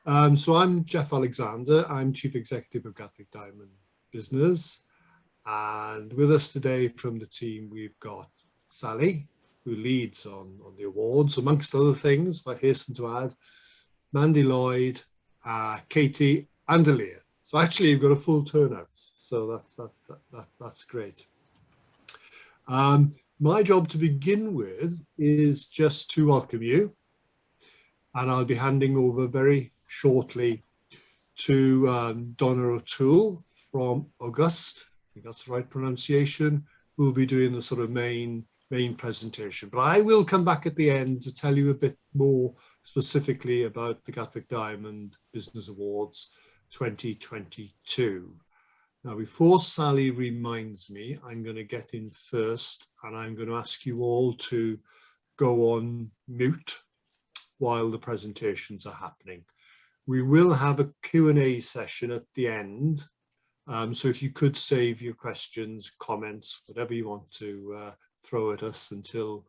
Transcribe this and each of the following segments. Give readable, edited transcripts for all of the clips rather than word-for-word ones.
So I'm Jeff Alexander. I'm Chief Executive of Gatwick Diamond Business. And with us today from the team, we've got Sally, who leads on the awards, amongst other things, I hasten to add, Mandy Lloyd, Katie and Aaliyah. So actually you've got a full turnout. So that's great. My job to begin with is just to welcome you. And I'll be handing over very shortly to Donna O'Toole from August. I think that's the right pronunciation. Who'll be doing the sort of main presentation. But I will come back at the end to tell you a bit more specifically about the Gatwick Diamond Business Awards 2022. Now, before Sally reminds me, I'm going to get in first and I'm going to ask you all to go on mute while the presentations are happening. We will have a Q&A session at the end. So if you could save your questions, comments, whatever you want to throw at us until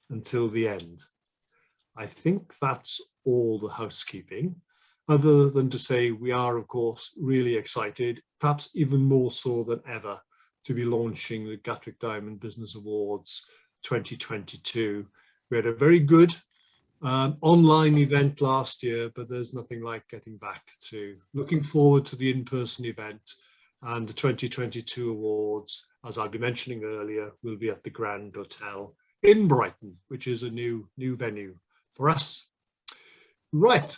the end. I think that's all the housekeeping, other than to say we are, of course, really excited, perhaps even more so than ever, to be launching the Gatwick Diamond Business Awards 2022. We had a very good online event last year, but there's nothing like getting back to looking forward to the in-person event. And the 2022 awards, as I'll be mentioning earlier, will be at the Grand Hotel in Brighton, which is a new venue for us. Right,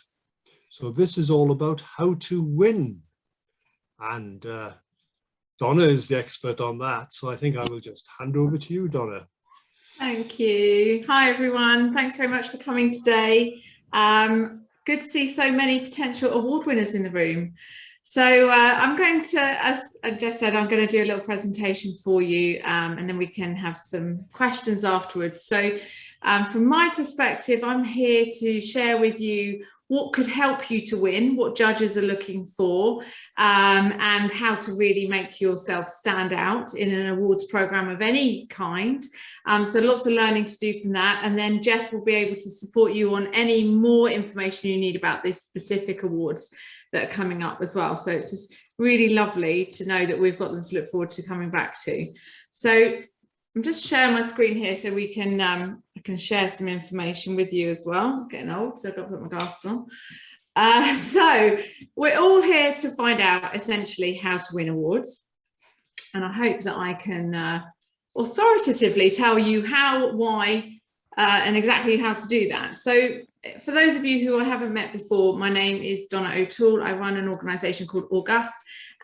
so this is all about how to win. And Donna is the expert on that, so I think I will just hand over to you, Donna. Thank you. Hi, everyone. Thanks very much for coming today. Good to see so many potential award winners in the room. So I'm going to, as Jeff said, I'm going to do a little presentation for you and then we can have some questions afterwards. So from my perspective, I'm here to share with you what could help you to win, what judges are looking for, and how to really make yourself stand out in an awards program of any kind. So lots of learning to do from that. And then Jeff will be able to support you on any more information you need about this specific awards that are coming up as well. So it's just really lovely to know that we've got them to look forward to coming back to. So I'm just sharing my screen here so we can I can share some information with you as well. I'm getting old, so I've got to put my glasses on. So we're all here to find out essentially how to win awards. And I hope that I can authoritatively tell you how, why, and exactly how to do that. So for those of you who I haven't met before, my name is Donna O'Toole. I run an organisation called August,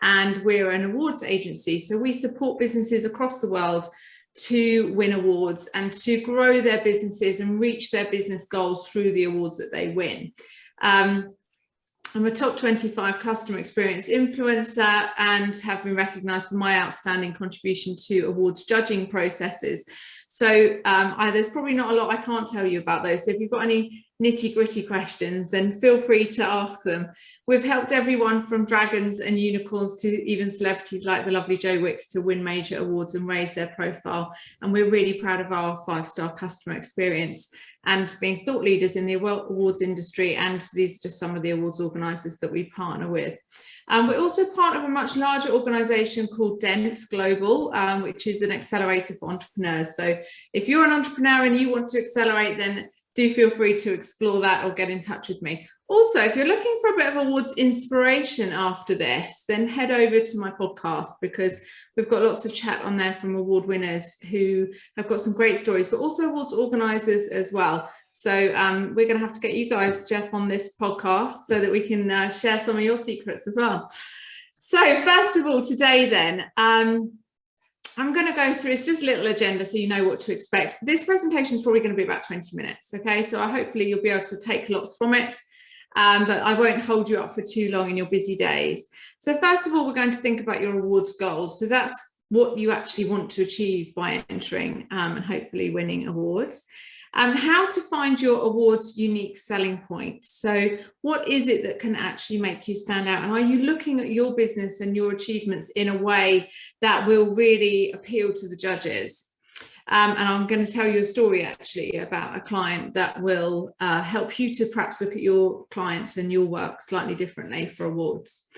and we're an awards agency. So we support businesses across the world to win awards and to grow their businesses and reach their business goals through the awards that they win. I'm a top 25 customer experience influencer and have been recognised for my outstanding contribution to awards judging processes. So there's probably not a lot I can't tell you about those. So if you've got any nitty-gritty questions, then feel free to ask them. We've helped everyone from dragons and unicorns to even celebrities like the lovely Joe Wicks to win major awards and raise their profile. And we're really proud of our 5-star customer experience and being thought leaders in the awards industry. And these are just some of the awards organisers that we partner with. We also partner with a much larger organisation called Dent Global, which is an accelerator for entrepreneurs. So if you're an entrepreneur and you want to accelerate, then do feel free to explore that or get in touch with me. Also, if you're looking for a bit of awards inspiration after this, then head over to my podcast because we've got lots of chat on there from award winners who have got some great stories, but also awards organisers as well. So we're going to have to get you guys, Jeff, on this podcast so that we can share some of your secrets as well. So first of all, today then, I'm going to go through, it's just a little agenda so you know what to expect. This presentation is probably going to be about 20 minutes, okay? So hopefully you'll be able to take lots from it, but I won't hold you up for too long in your busy days. So first of all, we're going to think about your awards goals. So that's what you actually want to achieve by entering and hopefully winning awards. How to find your awards unique selling point. So what is it that can actually make you stand out? And are you looking at your business and your achievements in a way that will really appeal to the judges? And I'm going to tell you a story actually about a client that will help you to perhaps look at your clients and your work slightly differently for awards.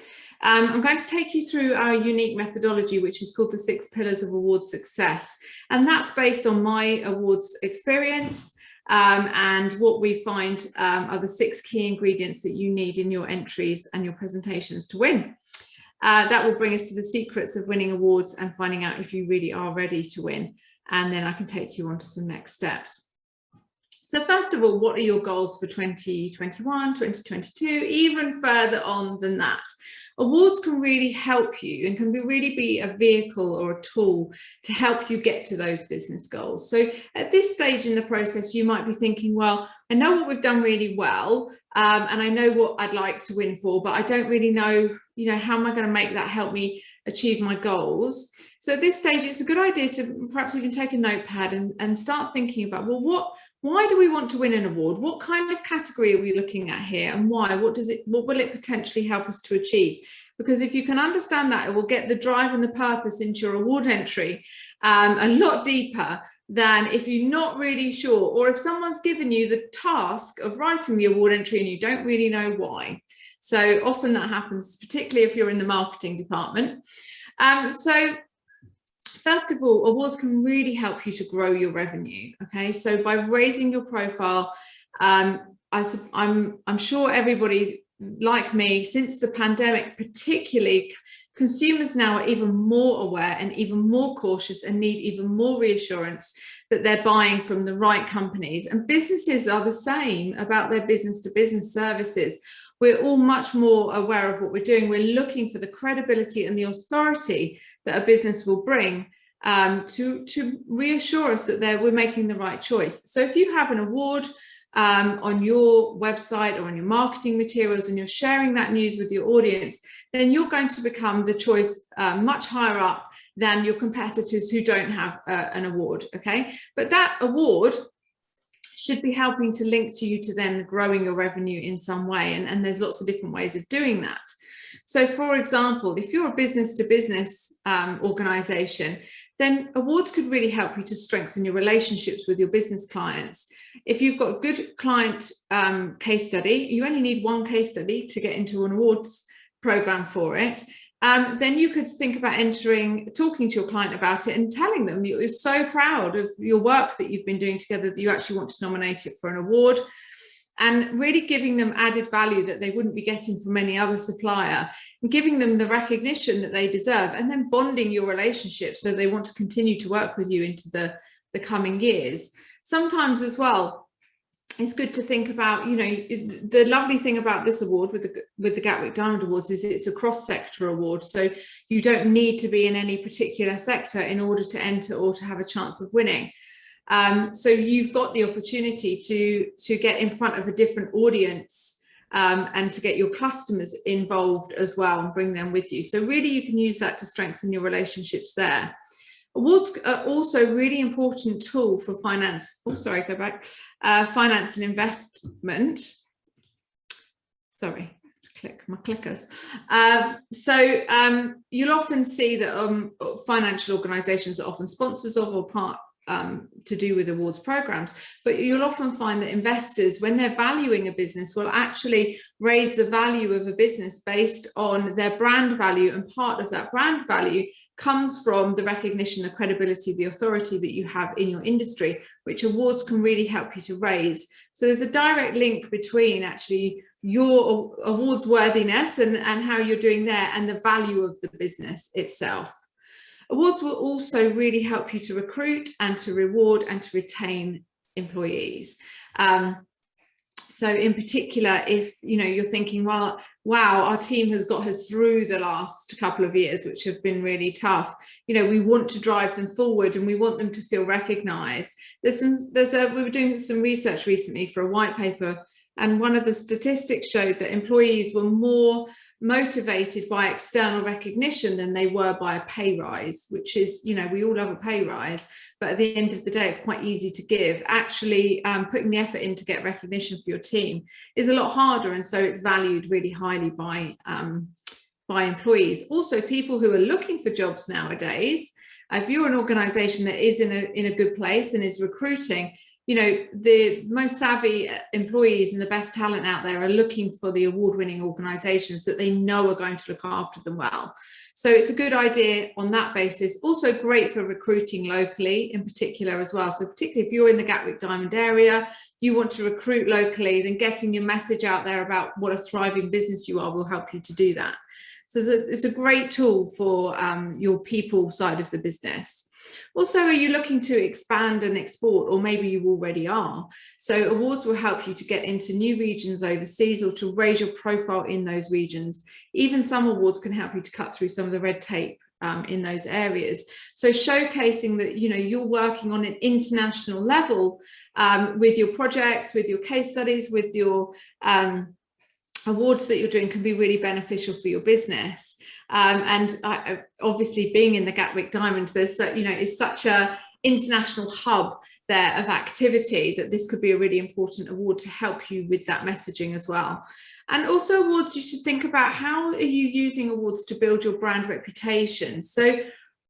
I'm going to take you through our unique methodology, which is called the 6 Pillars of Awards Success. And that's based on my awards experience. And what we find are the 6 key ingredients that you need in your entries and your presentations to win. That will bring us to the secrets of winning awards and finding out if you really are ready to win. And then I can take you on to some next steps. So first of all, what are your goals for 2021, 2022, even further on than that? Awards can really help you and can really be a vehicle or a tool to help you get to those business goals. So at this stage in the process, you might be thinking, well, I know what we've done really well, and I know what I'd like to win for, but I don't really know, how am I going to make that help me achieve my goals? So at this stage, it's a good idea to perhaps even take a notepad and start thinking about, well, why do we want to win an award? What kind of category are we looking at here, and why? What will it potentially help us to achieve? Because if you can understand that, it will get the drive and the purpose into your award entry a lot deeper than if you're not really sure, or if someone's given you the task of writing the award entry and you don't really know why. So often that happens, particularly if you're in the marketing department. So first of all, awards can really help you to grow your revenue. Okay, so by raising your profile, I'm sure everybody like me, since the pandemic, particularly, consumers now are even more aware and even more cautious and need even more reassurance that they're buying from the right companies. And businesses are the same about their business-to-business services. We're all much more aware of what we're doing. We're looking for the credibility and the authority that a business will bring to reassure us that we're making the right choice. So if you have an award on your website or on your marketing materials and you're sharing that news with your audience, then you're going to become the choice much higher up than your competitors who don't have an award. Okay, but that award should be helping to link to you to then growing your revenue in some way, and there's lots of different ways of doing that. So for example, if you're a business-to-business organization, then awards could really help you to strengthen your relationships with your business clients. If you've got a good client case study, you only need one case study to get into an awards program for it. Then you could think about talking to your client about it and telling them you're so proud of your work that you've been doing together that you actually want to nominate it for an award, and really giving them added value that they wouldn't be getting from any other supplier, and giving them the recognition that they deserve, and then bonding your relationship so they want to continue to work with you into the coming years. Sometimes as well, it's good to think about, the lovely thing about this award with the Gatwick Diamond Awards is it's a cross-sector award. So you don't need to be in any particular sector in order to enter or to have a chance of winning. So you've got the opportunity to get in front of a different audience and to get your customers involved as well and bring them with you. So really you can use that to strengthen your relationships there. Awards are also a really important tool for finance. Oh, sorry, go back. Finance and investment. Sorry, click my clickers. You'll often see that financial organisations are often sponsors of or part to do with awards programs, but you'll often find that investors, when they're valuing a business, will actually raise the value of a business based on their brand value, and part of that brand value comes from the recognition, the credibility, the authority that you have in your industry, which awards can really help you to raise. So there's a direct link between actually your awards worthiness and how you're doing there and the value of the business itself. Awards will also really help you to recruit and to reward and to retain employees. So in particular, if you're thinking, well, wow, our team has got us through the last couple of years, which have been really tough. We want to drive them forward and we want them to feel recognised. We were doing some research recently for a white paper, and one of the statistics showed that employees were more motivated by external recognition than they were by a pay rise, which is, we all love a pay rise, but at the end of the day, it's quite easy to give. Actually, putting the effort in to get recognition for your team is a lot harder, and so it's valued really highly by employees. Also, people who are looking for jobs nowadays If you're an organization that is in a good place and is recruiting, you know, the most savvy employees and the best talent out there are looking for the award-winning organizations that they know are going to look after them well. So it's a good idea on that basis. Also great for recruiting locally in particular as well. So particularly if you're in the Gatwick Diamond area, you want to recruit locally, then getting your message out there about what a thriving business you are will help you to do that. So it's a great tool for your people side of the business. Also, are you looking to expand and export, or maybe you already are? So awards will help you to get into new regions overseas or to raise your profile in those regions. Even some awards can help you to cut through some of the red tape in those areas. So showcasing that, you know, you're working on an international level with your projects, with your case studies, with your awards that you're doing can be really beneficial for your business. Obviously being in the Gatwick Diamond, there's, you know, it's such a international hub there of activity that this could be a really important award to help you with that messaging as well. And also awards, you should think about how are you using awards to build your brand reputation. So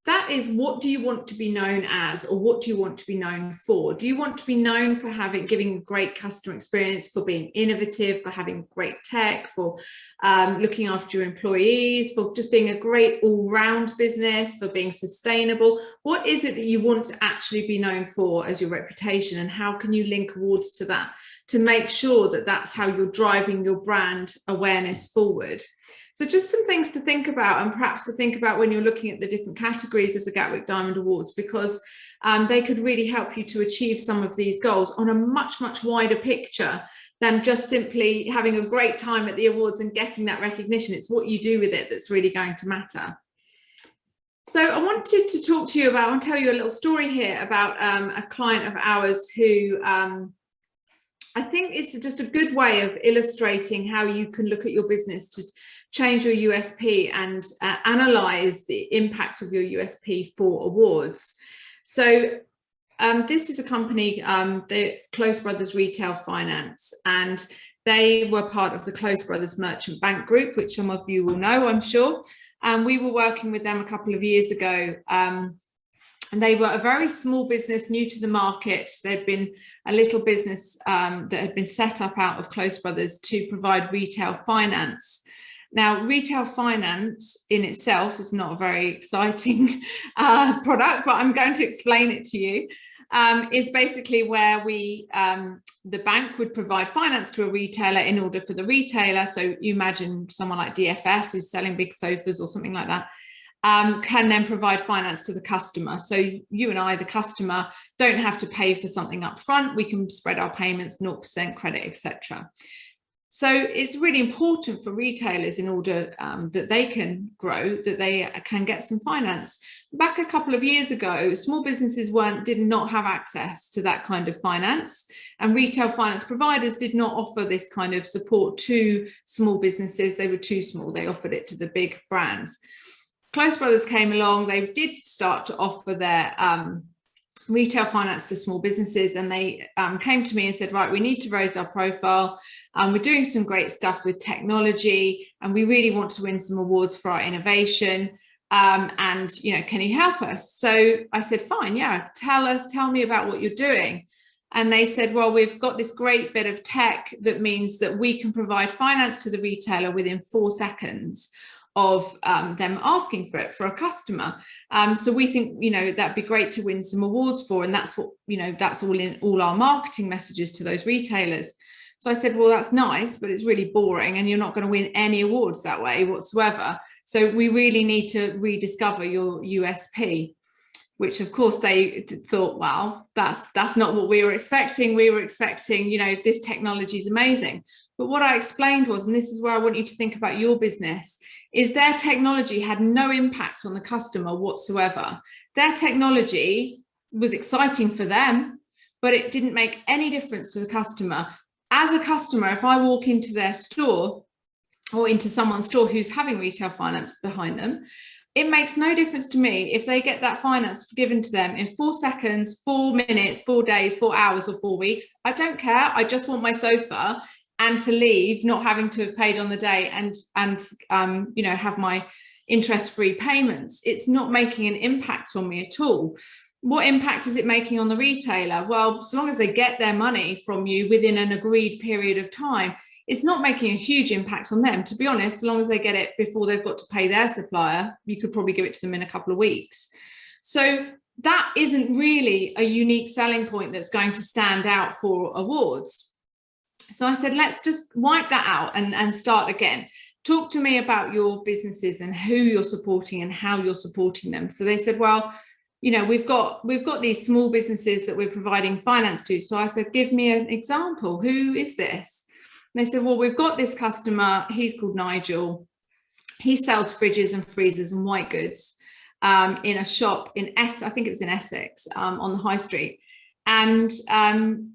that is, what do you want to be known as, or what do you want to be known for? Do you want to be known for giving a great customer experience, for being innovative, for having great tech, for looking after your employees, for just being a great all-round business, for being sustainable? What is it that you want to actually be known for as your reputation, and how can you link awards to that to make sure that that's how you're driving your brand awareness forward? So just some things to think about, and perhaps to think about when you're looking at the different categories of the Gatwick Diamond Awards, because they could really help you to achieve some of these goals on a much, much wider picture than just simply having a great time at the awards and getting that recognition. It's what you do with it that's really going to matter. So I wanted to talk to you about, I want to tell you a little story here about a client of ours who I think it's just a good way of illustrating how you can look at your business to change your USP and analyze the impact of your USP for awards. So this is a company, the Close Brothers Retail Finance, and they were part of the Close Brothers Merchant Bank Group, which some of you will know, I'm sure. And we were working with them a couple of years ago. And they were a very small business, new to the market. They'd been a little business that had been set up out of Close Brothers to provide retail finance. Now, retail finance in itself is not a very exciting product, but I'm going to explain it to you. Is basically where the bank would provide finance to a retailer in order for the retailer. So you imagine someone like DFS who's selling big sofas or something like that, can then provide finance to the customer. So you and I, the customer, don't have to pay for something up front. We can spread our payments, 0% credit, etc. So it's really important for retailers, in order that they can grow, that they can get some finance. Back a couple of years ago, small businesses did not have access to that kind of finance, and retail finance providers did not offer this kind of support to small businesses. They were too small. They offered it to the big brands. Close Brothers came along. They did start to offer their retail finance to small businesses, and they came to me and said, right, we need to raise our profile. We're doing some great stuff with technology, and we really want to win some awards for our innovation. And, you know, can you help us? So I said, fine, yeah, tell me about what you're doing. And they said, well, we've got this great bit of tech that means that we can provide finance to the retailer within 4 seconds of them asking for it for a customer. So we think, you know, that'd be great to win some awards for, and that's what, you know, that's all in all our marketing messages to those retailers. So I said, well, that's nice, but it's really boring, and you're not going to win any awards that way whatsoever. So we really need to rediscover your USP, which of course they thought, well, that's not what we were expecting. We were expecting, you know, this technology is amazing. But what I explained was, and this is where I want you to think about your business, is their technology had no impact on the customer whatsoever. Their technology was exciting for them, but it didn't make any difference to the customer. As a customer, if I walk into their store or into someone's store who's having retail finance behind them, it makes no difference to me if they get that finance given to them in 4 seconds, 4 minutes, 4 days, 4 hours, or 4 weeks. I don't care. I just want my sofa and to leave, not having to have paid on the day, and you know, have my interest-free payments, it's not making an impact on me at all. What impact is it making on the retailer? Well, so long as they get their money from you within an agreed period of time, it's not making a huge impact on them. To be honest, as long as they get it before they've got to pay their supplier, you could probably give it to them in a couple of weeks. So that isn't really a unique selling point that's going to stand out for awards. So I said, let's just wipe that out and start again. Talk to me about your businesses and who you're supporting and how you're supporting them. So they said, well, you know, we've got these small businesses that we're providing finance to. So I said, give me an example. Who is this? And they said, well, we've got this customer. He's called Nigel. He sells fridges and freezers and white goods in a shop in I think it was in Essex, on the high street. And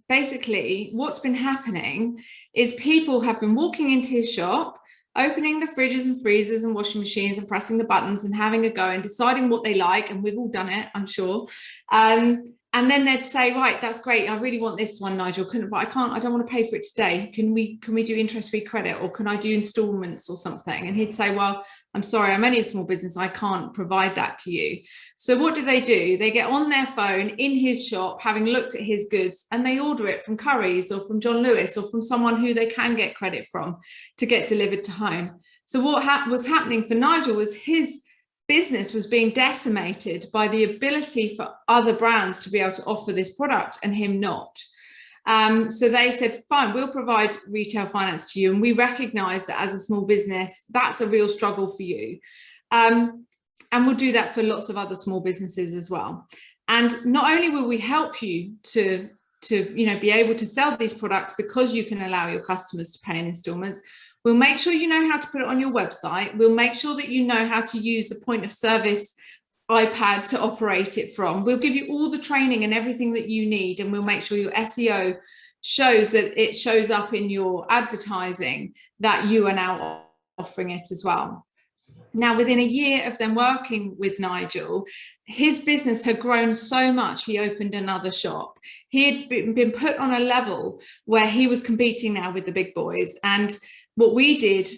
basically what's been happening is people have been walking into his shop, opening the fridges and freezers and washing machines and pressing the buttons and having a go and deciding what they like. And we've all done it, I'm sure. And then they'd say, right, that's great. I really want this one, Nigel. But I don't want to pay for it today. Can we do interest-free credit, or can I do installments or something? And he'd say, well, I'm sorry, I'm only a small business. I can't provide that to you. So what do? They get on their phone in his shop, having looked at his goods, and they order it from Currys or from John Lewis or from someone who they can get credit from to get delivered to home. So what was happening for Nigel was his business was being decimated by the ability for other brands to be able to offer this product and him not. So they said, fine, we'll provide retail finance to you. And we recognize that as a small business, that's a real struggle for you. And we'll do that for lots of other small businesses as well. And not only will we help you to be able to sell these products because you can allow your customers to pay in installments, we'll make sure you know how to put it on your website. We'll make sure that you know how to use a point of service iPad to operate it from. We'll give you all the training and everything that you need, and we'll make sure your SEO shows that it shows up in your advertising that you are now offering it as well. Now, within a year of them working with Nigel, his business had grown so much, he opened another shop. He had been put on a level where he was competing now with the big boys. And what we did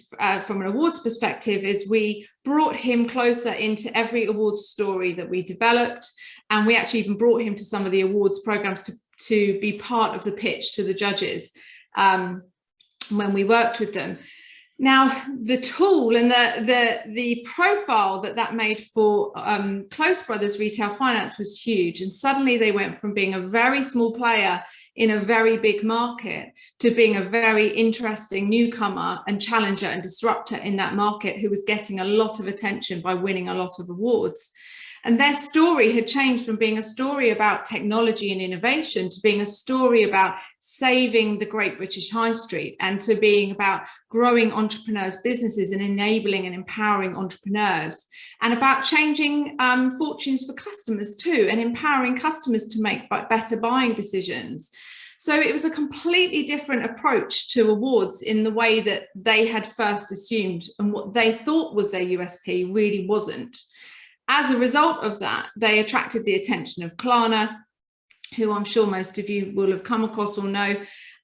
from an awards perspective is we brought him closer into every awards story that we developed. And we actually even brought him to some of the awards programs to be part of the pitch to the judges when we worked with them. Now, the tool and the profile that made for Close Brothers Retail Finance was huge. And suddenly they went from being a very small player in a very big market to being a very interesting newcomer and challenger and disruptor in that market, who was getting a lot of attention by winning a lot of awards. And their story had changed from being a story about technology and innovation to being a story about saving the Great British High Street, and to being about growing entrepreneurs' businesses and enabling and empowering entrepreneurs, and about changing fortunes for customers too, and empowering customers to make better buying decisions. So it was a completely different approach to awards in the way that they had first assumed, and what they thought was their USP really wasn't. As a result of that, they attracted the attention of Klarna, who I'm sure most of you will have come across or know,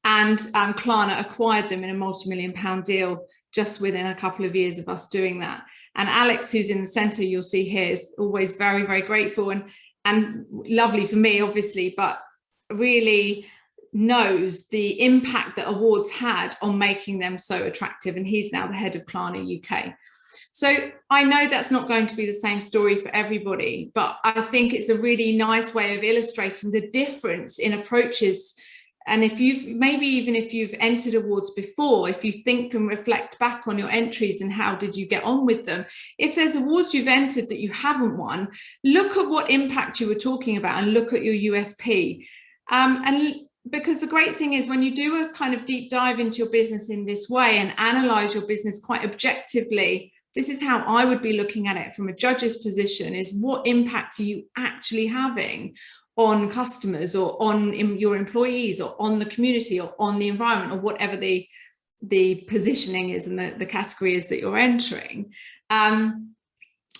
and Klarna acquired them in a multi-million-pound deal just within a couple of years of us doing that. And Alex, who's in the centre, you'll see here, is always very, very grateful and lovely for me, obviously, but really knows the impact that awards had on making them so attractive. And he's now the head of Klarna UK. So I know that's not going to be the same story for everybody, but I think it's a really nice way of illustrating the difference in approaches. And if maybe even if you've entered awards before, if you think and reflect back on your entries and how did you get on with them, if there's awards you've entered that you haven't won, look at what impact you were talking about and look at your USP. Because the great thing is, when you do a kind of deep dive into your business in this way and analyze your business quite objectively, this is how I would be looking at it from a judge's position, is what impact are you actually having on customers or on your employees or on the community or on the environment or whatever the positioning is and the category is that you're entering.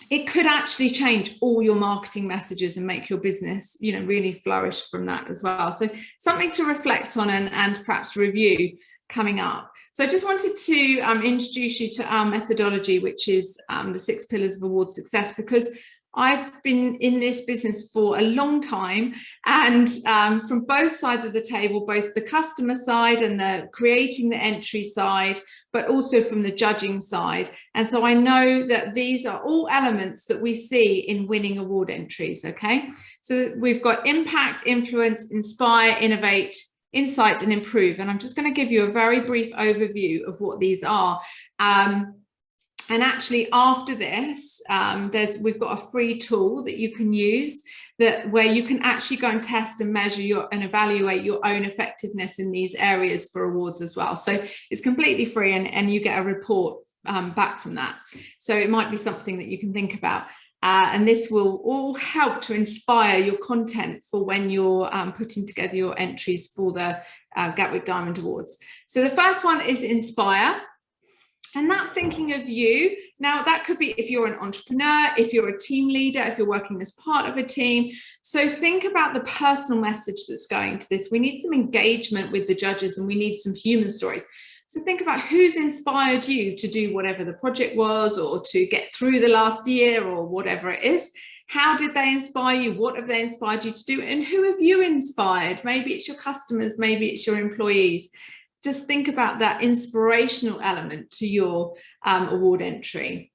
It could actually change all your marketing messages and make your business, really flourish from that as well. So something to reflect on and perhaps review coming up. So I just wanted to introduce you to our methodology, which is the 6 pillars of award success, because I've been in this business for a long time, and from both sides of the table, both the customer side and the creating the entry side, but also from the judging side. And so I know that these are all elements that we see in winning award entries, okay? So we've got impact, influence, inspire, innovate, insight, and improve. And I'm just going to give you a very brief overview of what these are. And actually after this, we've got a free tool that you can use where you can actually go and test and measure and evaluate your own effectiveness in these areas for awards as well. So it's completely free, and you get a report back from that. So it might be something that you can think about. And this will all help to inspire your content for when you're putting together your entries for the Gatwick Diamond Awards. So the first one is inspire. And that's thinking of you. Now, that could be if you're an entrepreneur, if you're a team leader, if you're working as part of a team. So think about the personal message that's going to this. We need some engagement with the judges, and we need some human stories. So think about who's inspired you to do whatever the project was, or to get through the last year, or whatever it is. How did they inspire you? What have they inspired you to do? And who have you inspired? Maybe it's your customers, maybe it's your employees. Just think about that inspirational element to your award entry.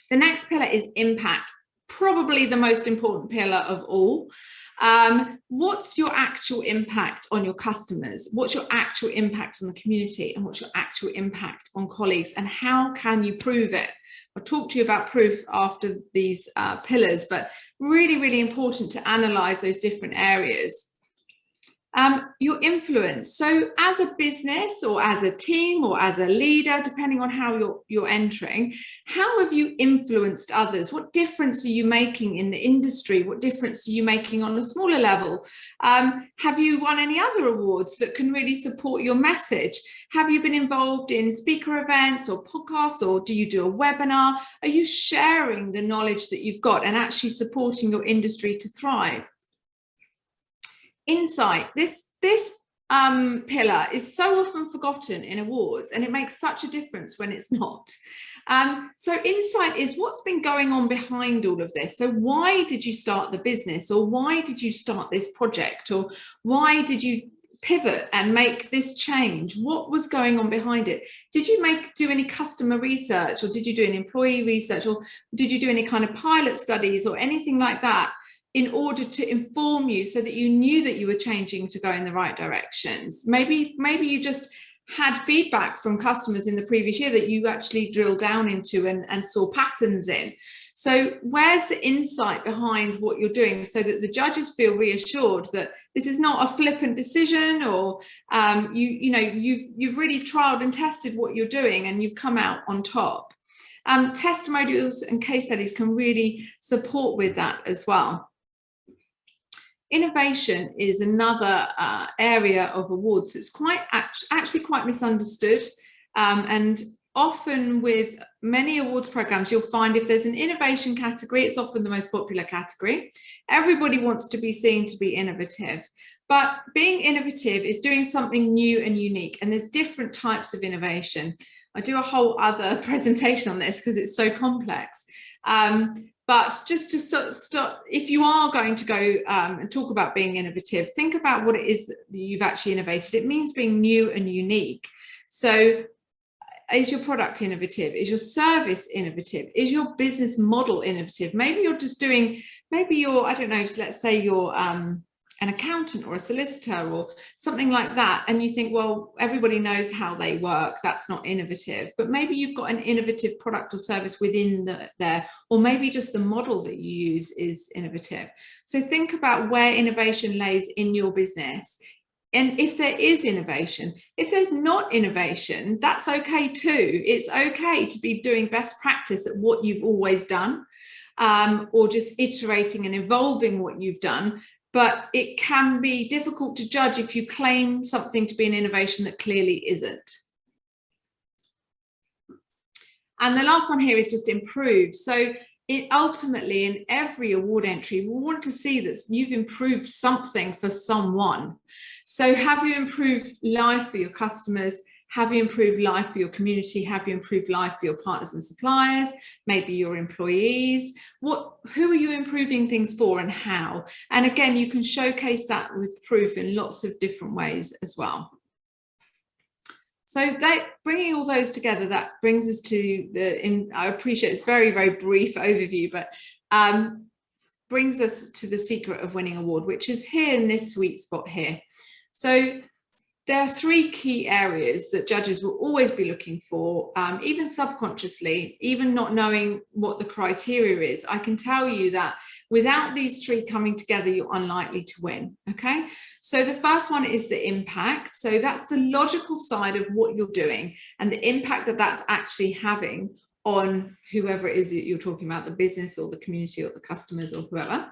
The next pillar is impact, probably the most important pillar of all. What's your actual impact on your customers? What's your actual impact on the community? And what's your actual impact on colleagues? And how can you prove it? I'll talk to you about proof after these pillars, but really, really important to analyze those different areas. Your influence. So as a business, or as a team, or as a leader, depending on how you're entering, how have you influenced others? What difference are you making in the industry? What difference are you making on a smaller level? Have you won any other awards that can really support your message? Have you been involved in speaker events or podcasts, or do you do a webinar? Are you sharing the knowledge that you've got and actually supporting your industry to thrive? Insight. This pillar is so often forgotten in awards, and it makes such a difference when it's not. So insight is what's been going on behind all of this. So why did you start the business, or why did you start this project, or why did you pivot and make this change? What was going on behind it? Did you do any customer research, or did you do any employee research, or did you do any kind of pilot studies or anything like that, in order to inform you so that you knew that you were changing to go in the right directions? Maybe you just had feedback from customers in the previous year that you actually drilled down into and saw patterns in. So where's the insight behind what you're doing, so that the judges feel reassured that this is not a flippant decision, or you've really trialed and tested what you're doing and you've come out on top. Testimonials and case studies can really support with that as well. Innovation is another area of awards that's actually quite misunderstood, and often with many awards programs, you'll find if there's an innovation category, it's often the most popular category. Everybody wants to be seen to be innovative, but being innovative is doing something new and unique, and there's different types of innovation. I do a whole other presentation on this because it's so complex. But just to start, if you are going to go and talk about being innovative, think about what it is that you've actually innovated. It means being new and unique. So is your product innovative? Is your service innovative? Is your business model innovative? Maybe you're just doing, maybe you're, I don't know, let's say you're an accountant or a solicitor or something like that, and you think, well, everybody knows how they work, that's not innovative. But maybe you've got an innovative product or service within there, or maybe just the model that you use is innovative. So think about where innovation lays in your business, and if there is innovation. If there's not innovation, that's okay too. It's okay to be doing best practice at what you've always done, or just iterating and evolving what you've done. But it can be difficult to judge if you claim something to be an innovation that clearly isn't. And the last one here is just improve. So ultimately, in every award entry, we want to see that you've improved something for someone. So have you improved life for your customers? Have you improved life for your community? Have you improved life for your partners and suppliers? Maybe your employees? Who are you improving things for and how? And again, you can showcase that with proof in lots of different ways as well. So bringing all those together, that brings us to I appreciate it's very, very brief overview, but brings us to the secret of winning award, which is here in this sweet spot here. So there are 3 key areas that judges will always be looking for, even subconsciously, even not knowing what the criteria is. I can tell you that without these 3 coming together, you're unlikely to win, okay? So the first one is the impact. So that's the logical side of what you're doing and the impact that that's actually having on whoever it is that you're talking about, the business or the community or the customers or whoever.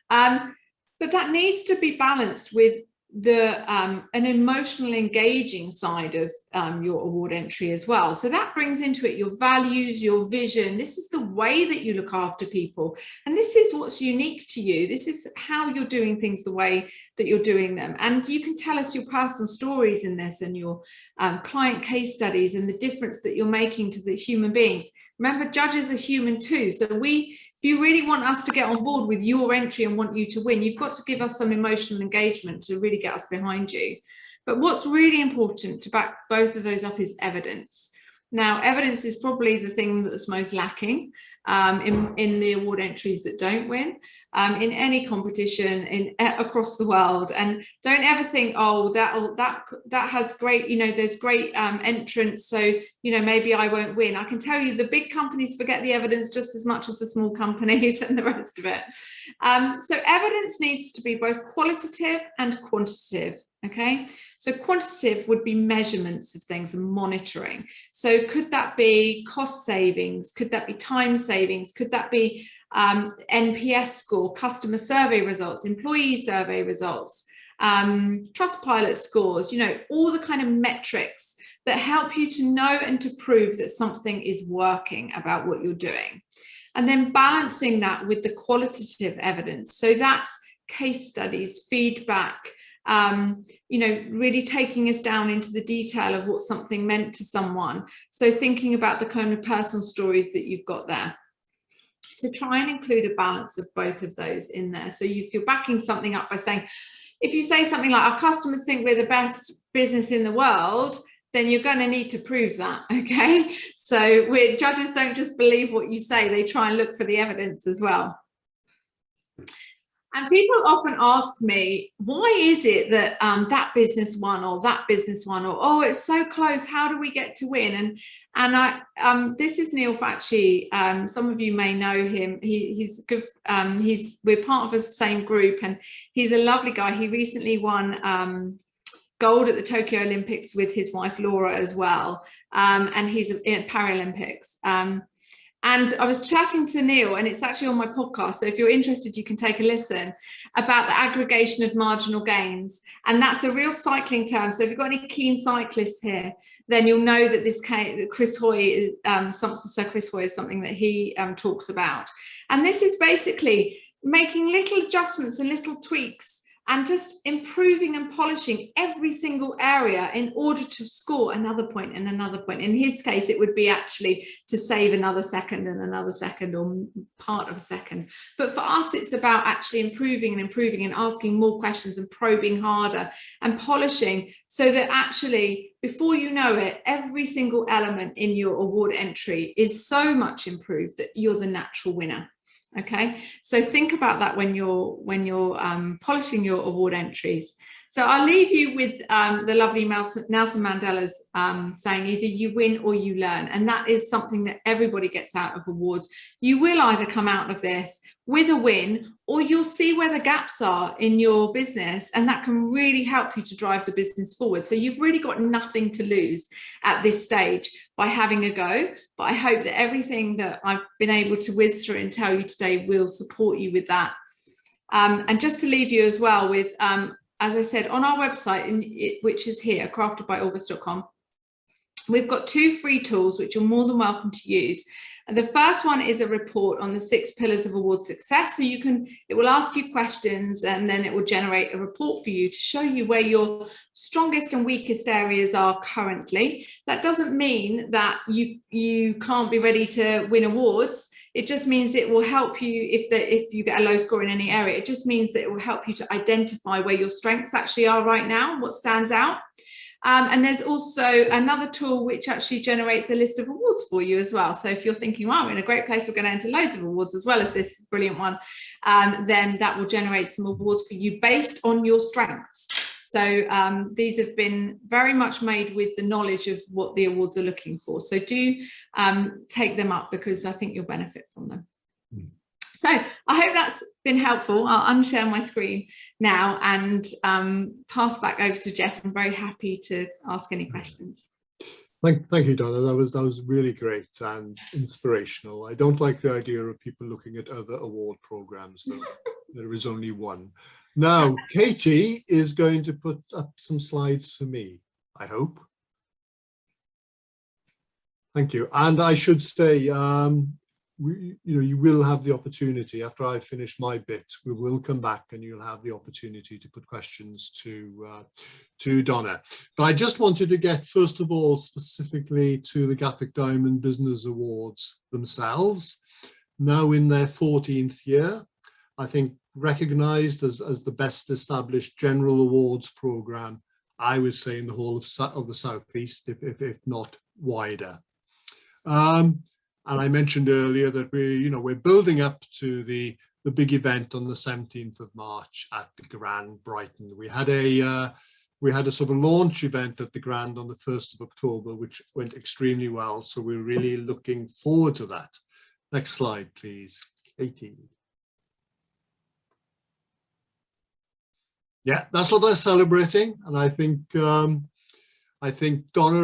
But that needs to be balanced with an emotional engaging side of your award entry as well. So that brings into it your values, your vision. This is the way that you look after people, and this is what's unique to you. This is how you're doing things, the way that you're doing them. And you can tell us your personal stories in this and your client case studies and the difference that you're making to the human beings. Remember, judges are human too. So if you really want us to get on board with your entry and want you to win, you've got to give us some emotional engagement to really get us behind you. But what's really important to back both of those up is evidence. Now, evidence is probably the thing that's most lacking in the award entries that don't win in any competition across the world. And don't ever think, oh, that has great, there's great entrants, so maybe I won't win. I can tell you the big companies forget the evidence just as much as the small companies and the rest of it. So evidence needs to be both qualitative and quantitative. Okay, so quantitative would be measurements of things and monitoring. So could that be cost savings? Could that be time savings? Could that be NPS score, customer survey results, employee survey results, Trustpilot scores, all the kind of metrics that help you to know and to prove that something is working about what you're doing. And then balancing that with the qualitative evidence. So that's case studies, feedback, really taking us down into the detail of what something meant to someone. So thinking about the kind of personal stories that you've got there. So try and include a balance of both of those in there. So if you're backing something up by saying, if you say something like our customers think we're the best business in the world, then you're going to need to prove that, okay? So judges don't just believe what you say, they try and look for the evidence as well. And people often ask me, why is it that that business won or that business won, or, oh, it's so close, how do we get to win? And this is Neil Facci. Some of you may know him. He's good. We're part of the same group, and he's a lovely guy. He recently won gold at the Tokyo Olympics with his wife Laura as well, and he's in Paralympics. And I was chatting to Neil, and it's actually on my podcast, so if you're interested, you can take a listen, about the aggregation of marginal gains. And that's a real cycling term. So if you've got any keen cyclists here, then you'll know that this Chris Hoy is Sir Chris Hoy is something that he talks about. And this is basically making little adjustments and little tweaks and just improving and polishing every single area in order to score another point and another point. In his case, it would be actually to save another second and another second, or part of a second. But for us, it's about actually improving and improving and asking more questions and probing harder and polishing, so that actually, before you know it, every single element in your award entry is so much improved that you're the natural winner. Okay, so think about that when you're polishing your award entries. So I'll leave you with the lovely Nelson Mandela's saying, either you win or you learn. And that is something that everybody gets out of awards. You will either come out of this with a win, or you'll see where the gaps are in your business, and that can really help you to drive the business forward. So you've really got nothing to lose at this stage by having a go. But I hope that everything that I've been able to whiz through and tell you today will support you with that. And just to leave you as well with, as I said, on our website, which is here, craftedbyaugust.com, we've got 2 free tools which you're more than welcome to use. And the first one is a report on the 6 pillars of award success. So it will ask you questions, and then it will generate a report for you to show you where your strongest and weakest areas are currently. That doesn't mean that you can't be ready to win awards. It just means it will help you if you get a low score in any area. It just means that it will help you to identify where your strengths actually are right now, what stands out. And there's also another tool which actually generates a list of awards for you as well. So if you're thinking, wow, we're in a great place, we're going to enter loads of awards as well as this brilliant one, then that will generate some awards for you based on your strengths. So these have been very much made with the knowledge of what the awards are looking for. So do take them up, because I think you'll benefit from them. So I hope that's been helpful. I'll unshare my screen now and pass back over to Jeff. I'm very happy to ask any questions. Thank you, Donna. That was really great and inspirational. I don't like the idea of people looking at other award programs, though. There is only one. Now, Katie is going to put up some slides for me, I hope. Thank you. And I should say, you will have the opportunity after I finish my bit. We will come back and you'll have the opportunity to put questions to Donna. But I just wanted to get, first of all, specifically to the Gatwick Diamond Business Awards themselves. Now in their 14th year, I think recognised as the best established general awards programme, I would say, in the whole of the Southeast, if not wider. And I mentioned earlier that we're building up to the big event on the 17th of March at the Grand Brighton. We had a sort of launch event at the Grand on the 1st of October, which went extremely well. So we're really looking forward to that. Next slide, please, Katie. Yeah, that's what they're celebrating, and I think Donna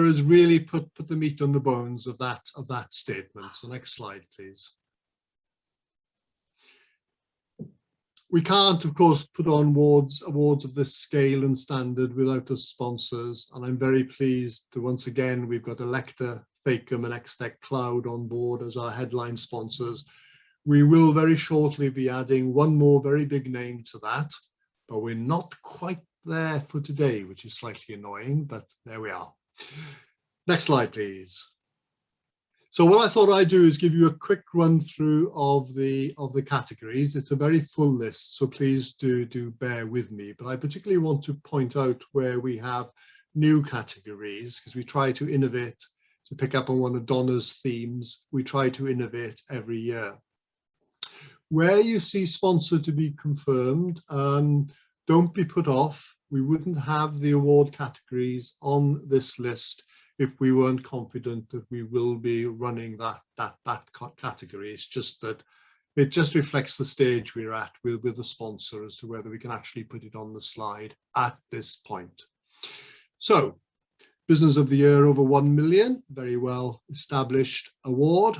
has really put the meat on the bones of that statement. So next slide, please. We can't, of course, put on awards of this scale and standard without the sponsors, and I'm very pleased to once again we've got Electa, Thacum, and X-Tech Cloud on board as our headline sponsors. We will very shortly be adding one more very big name to that, but we're not quite there for today, which is slightly annoying, but there we are. Next slide, please. So what I thought I'd do is give you a quick run through of the categories. It's a very full list, so please do bear with me. But I particularly want to point out where we have new categories, because we try to innovate. To pick up on one of Donna's themes, we try to innovate every year. Where you see sponsor to be confirmed, don't be put off. We wouldn't have the award categories on this list if we weren't confident that we will be running that category. It's just that it just reflects the stage we're at with the sponsor as to whether we can actually put it on the slide at this point. So, Business of the Year over 1 million, very well established award.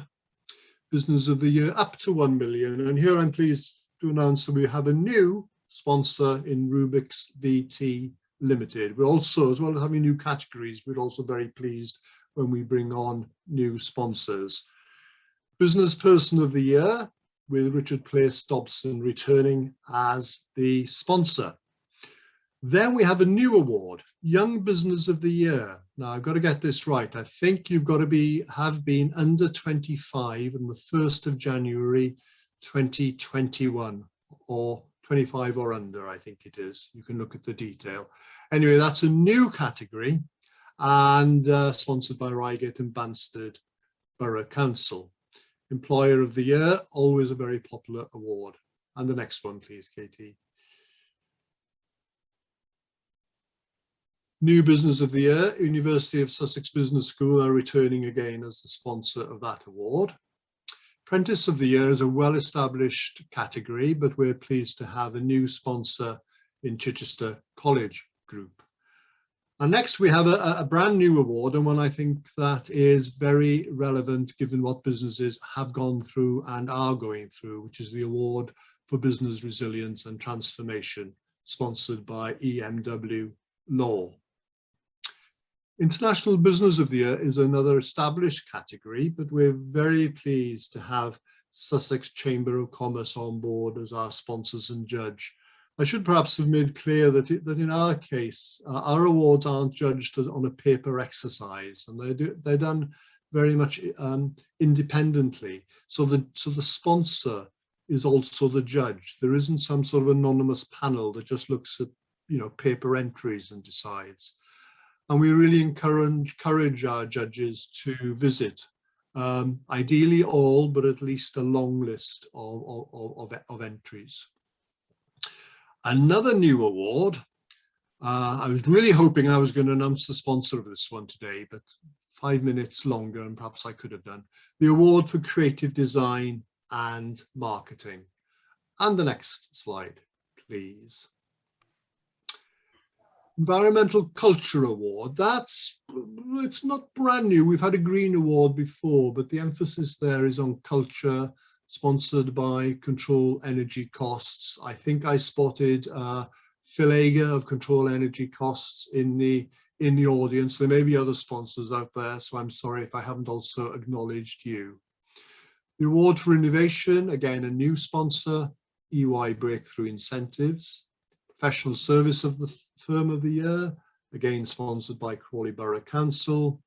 Business of the Year up to 1 million. And here I'm pleased to announce that we have a new sponsor in Rubik's VT Limited. We're also, as well as having new categories, we're also very pleased when we bring on new sponsors. Business Person of the Year, with Richard Place Dobson returning as the sponsor. Then we have a new award, Young Business of the Year. Now I've got to get this right. I think you've got to have been under 25 on the 1st of January 2021, or 25 or under, I think it is. You can look at the detail. Anyway, that's a new category and sponsored by Reigate and Banstead Borough Council. Employer of the Year, always a very popular award. And the next one, please, Katie. New Business of the Year, University of Sussex Business School are returning again as the sponsor of that award. Apprentice of the Year is a well-established category, but we're pleased to have a new sponsor in Chichester College Group. And next we have a brand new award, and one I think that is very relevant given what businesses have gone through and are going through, which is the Award for Business Resilience and Transformation, sponsored by EMW Law. International Business of the Year is another established category, but we're very pleased to have Sussex Chamber of Commerce on board as our sponsors and judge. I should perhaps have made clear that in our case, our awards aren't judged on a paper exercise, and they're done very much independently. So the sponsor is also the judge. There isn't some sort of anonymous panel that just looks at, you know, paper entries and decides. And we really encourage our judges to visit, ideally all, but at least a long list of entries. Another new award, I was really hoping I was going to announce the sponsor of this one today, but 5 minutes longer and perhaps I could have done. The Award for Creative Design and Marketing. And the next slide, please. Environmental Culture Award, it's not brand new. We've had a Green Award before, but the emphasis there is on culture, sponsored by Control Energy Costs. I think I spotted Phil Ager of Control Energy Costs in the audience. There may be other sponsors out there, so I'm sorry if I haven't also acknowledged you. The Award for Innovation, again, a new sponsor, EY Breakthrough Incentives. Professional Service of the Firm of the Year, again sponsored by Crawley Borough Council.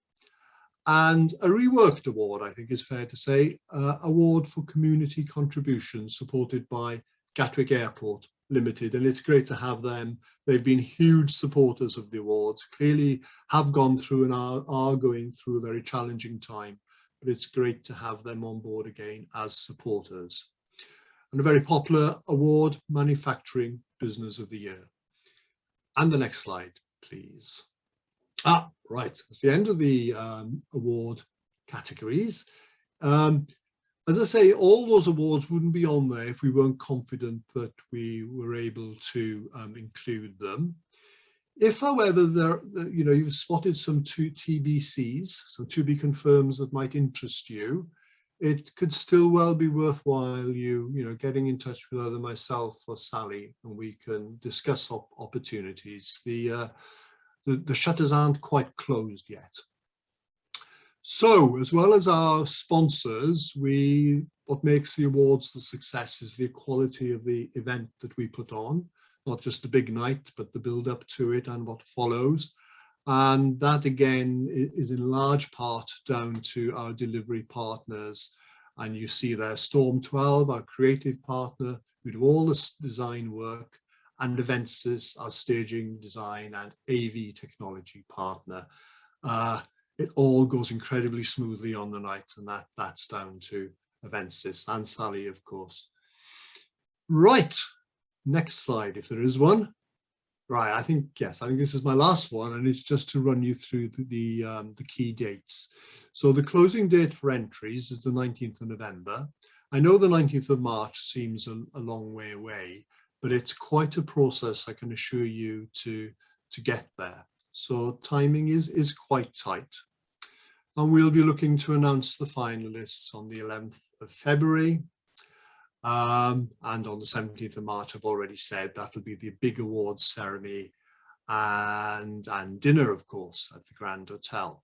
And a reworked award, I think is fair to say, Award for Community Contributions, supported by Gatwick Airport Limited. And it's great to have them. They've been huge supporters of the awards, clearly have gone through and are going through a very challenging time, but it's great to have them on board again as supporters. And a very popular award, Manufacturing Business of the Year. And the next slide, please. Right, that's the end of the award categories. As I say, all those awards wouldn't be on there if we weren't confident that we were able to include them. If, however, you've spotted some TBCs, some to be confirms that might interest you, it could still well be worthwhile you getting in touch with either myself or Sally, and we can discuss opportunities. The shutters aren't quite closed yet. So, as well as our sponsors, what makes the awards the success is the quality of the event that we put on, not just the big night, but the build up to it and what follows. And that again is in large part down to our delivery partners. And you see there Storm 12, our creative partner, who do all this design work, and Avensis, our staging, design and AV technology partner. It all goes incredibly smoothly on the night, and that's down to Avensis and Sally, of course. Right, next slide, if there is one. Right, I think this is my last one, and it's just to run you through the key dates. So the closing date for entries is the 19th of November. I know the 19th of March seems a long way away, but it's quite a process, I can assure you, to get there. So timing is quite tight. And we'll be looking to announce the finalists on the 11th of February. And on the 17th of March, I've already said that'll be the big awards ceremony and dinner, of course, at the Grand Hotel.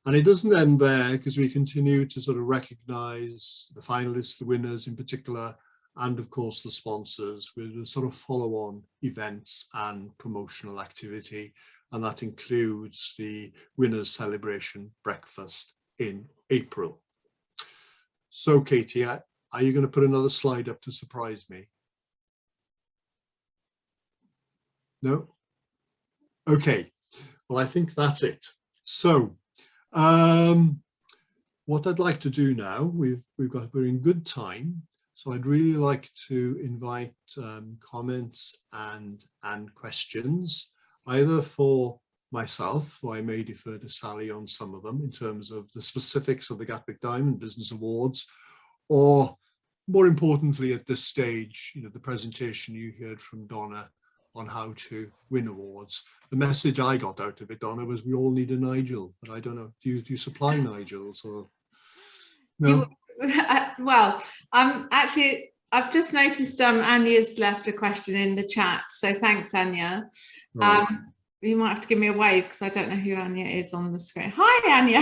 And it doesn't end there, because we continue to sort of recognise the finalists, the winners in particular, and of course the sponsors with sort of follow-on events and promotional activity. And that includes the winners celebration breakfast in April. So Katie, are you going to put another slide up to surprise me? No? Okay, well, I think that's it. So what I'd like to do now, we're in good time. So I'd really like to invite comments and questions, either for myself, though I may defer to Sally on some of them in terms of the specifics of the Gatwick Diamond Business Awards, or more importantly at this stage, the presentation you heard from Donna on how to win awards. The message I got out of it, Donna, was we all need a Nigel, but I don't know, do you supply Nigels or no? Well, I've just noticed Anya's left a question in the chat, so thanks, Anya. Right. you might have to give me a wave because I don't know who Anya is on the screen. Hi, Anya.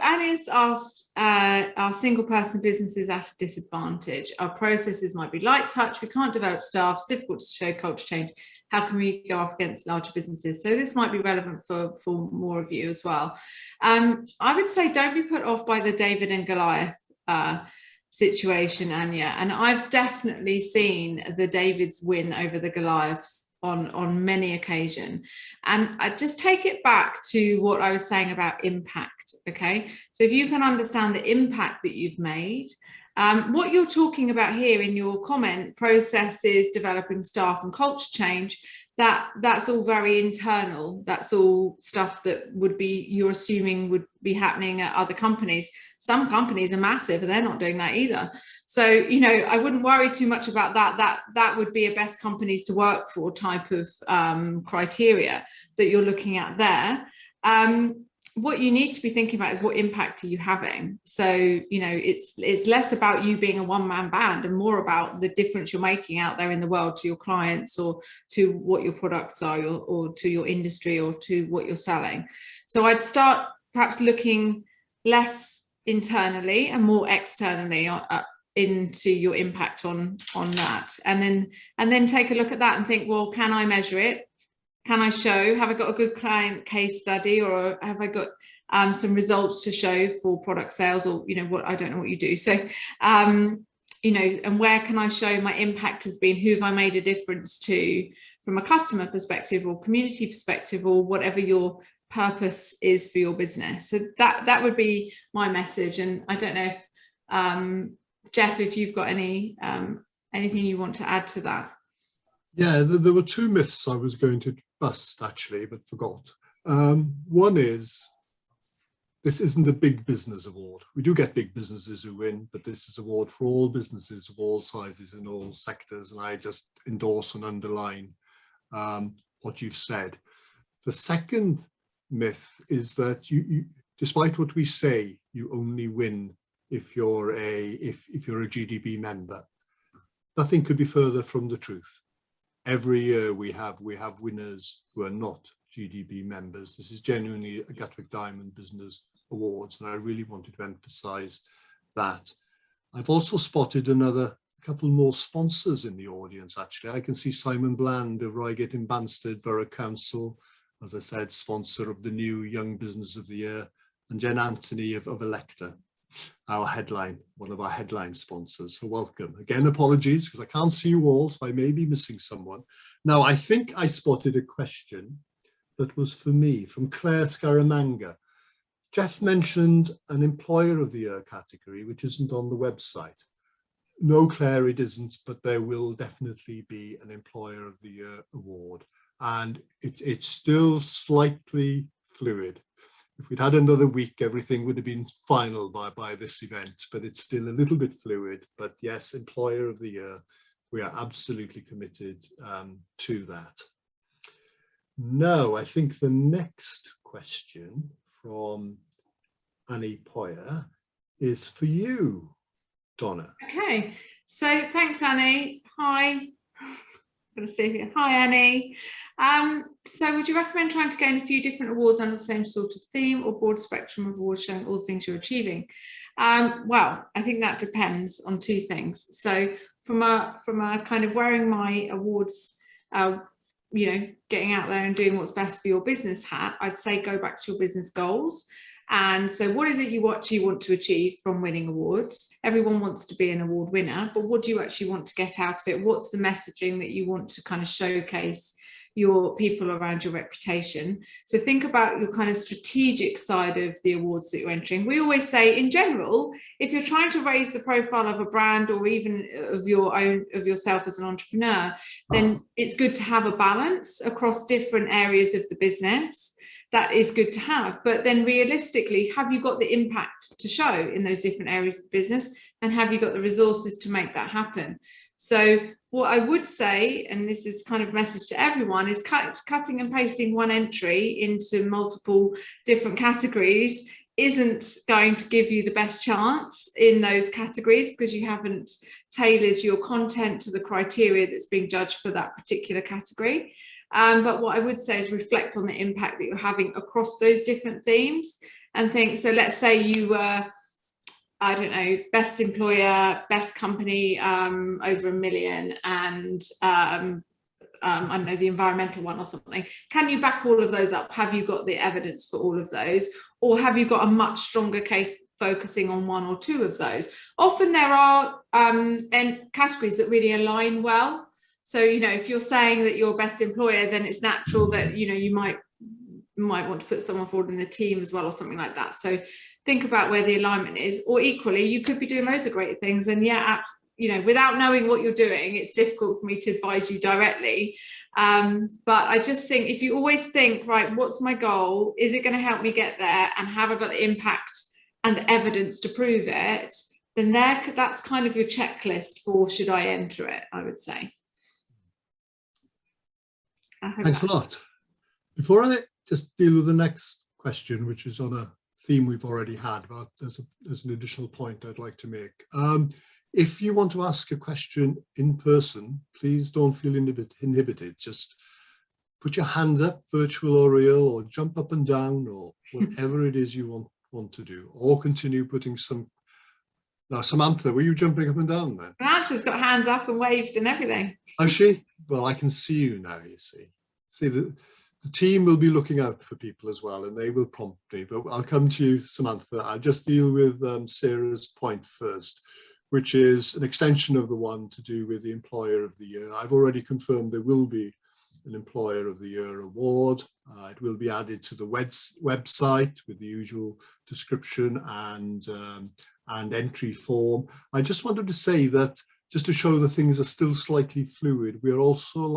Anya's asked, our single person businesses at a disadvantage. Our processes might be light touch. We can't develop staff. It's difficult to show culture change. How can we go up against larger businesses? So this might be relevant for more of you as well. I would say don't be put off by the David and Goliath situation, Anya, and I've definitely seen the Davids win over the Goliaths on many occasions. And I just take it back to what I was saying about impact. Okay, so if you can understand the impact that you've made, what you're talking about here in your comment, processes, developing staff and culture change, that's all very internal. That's all stuff that would be, you're assuming would be happening at other companies. Some companies are massive and they're not doing that either. So, you know, I wouldn't worry too much about that. That would be a best companies to work for type of criteria that you're looking at there. What you need to be thinking about is what impact are you having? So, you know, it's less about you being a one-man band and more about the difference you're making out there in the world to your clients or to what your products are or to your industry or to what you're selling. So I'd start perhaps looking less internally and more externally into your impact on that, and then take a look at that and think, well, can I measure it? Can I show, have I got a good client case study, or have I got some results to show for product sales, or, you know, what, I don't know what you do. So, you know, and where can I show my impact has been, who have I made a difference to from a customer perspective or community perspective or whatever your purpose is for your business. So that would be my message. And I don't know if, Jeff, if you've got any anything you want to add to that. Yeah, there were two myths I was going to bust actually, but forgot. One is, this isn't a big business award. We do get big businesses who win, but this is an award for all businesses of all sizes in all sectors. And I just endorse and underline what you've said. The second myth is that you despite what we say, you only win if you're a GDB member. Nothing could be further from the truth. Every year we have winners who are not GDB members. This is genuinely a Gatwick Diamond Business Awards, and I really wanted to emphasize that. I've also spotted a couple more sponsors in the audience, actually. I can see Simon Bland of Reigate in Banstead Borough Council, as I said, sponsor of the new Young Business of the Year, and Jen Anthony of Electa, one of our headline sponsors. So welcome. Again, apologies because I can't see you all, so I may be missing someone. Now, I think I spotted a question that was for me from Claire Scaramanga. Jeff mentioned an Employer of the Year category, which isn't on the website. No, Claire, it isn't, but there will definitely be an Employer of the Year award. And it's still slightly fluid. If we'd had another week, everything would have been final by this event, but it's still a little bit fluid. But yes, Employer of the Year, we are absolutely committed to that. Now, I think the next question from Annie Poyer is for you, Donna. Okay, so thanks, Annie. Hi. I'm going to see here. Hi, Annie. So would you recommend trying to gain a few different awards under the same sort of theme, or broad spectrum of awards showing all the things you're achieving? Well, I think that depends on two things. So from a kind of wearing my awards, you know, getting out there and doing what's best for your business hat, I'd say go back to your business goals. And so what is it you actually want to achieve from winning awards? Everyone wants to be an award winner, but what do you actually want to get out of it? What's the messaging that you want to kind of showcase your people around your reputation? So think about your kind of strategic side of the awards that you're entering. We always say, in general, if you're trying to raise the profile of a brand or even of yourself as an entrepreneur, then it's good to have a balance across different areas of the business. That is good to have, but then realistically, have you got the impact to show in those different areas of the business, and have you got the resources to make that happen? So what I would say, and this is kind of a message to everyone, is cutting and pasting one entry into multiple different categories isn't going to give you the best chance in those categories because you haven't tailored your content to the criteria that's being judged for that particular category. But what I would say is reflect on the impact that you're having across those different themes and think, so let's say you were, I don't know, best employer, best company, over 1 million, and I don't know, the environmental one or something. Can you back all of those up? Have you got the evidence for all of those? Or have you got a much stronger case focusing on 1 or 2 of those? Often there are categories that really align well. So, you know, if you're saying that you're best employer, then it's natural that, you know, you might want to put someone forward in the team as well or something like that. So think about where the alignment is. Or equally, you could be doing loads of great things, and yeah, you know, without knowing what you're doing, it's difficult for me to advise you directly. But I just think if you always think, right, what's my goal? Is it going to help me get there? And have I got the impact and the evidence to prove it? Then that's kind of your checklist for should I enter it, I would say. Thanks a lot. Before I just deal with the next question, which is on a theme we've already had, but there's an additional point I'd like to make. If you want to ask a question in person, please don't feel inhibited. Just put your hands up, virtual or real, or jump up and down, or whatever it is you want to do, or continue putting some. Now, Samantha, were you jumping up and down then? Samantha's got hands up and waved and everything. Oh, she? Well, I can see you now, you see. See, the team will be looking out for people as well, and they will prompt me, but I'll come to you, Samantha. I'll just deal with Sarah's point first, which is an extension of the one to do with the Employer of the Year. I've already confirmed there will be an Employer of the Year award. It will be added to the website with the usual description and entry form. I just wanted to say that just to show that things are still slightly fluid, we are also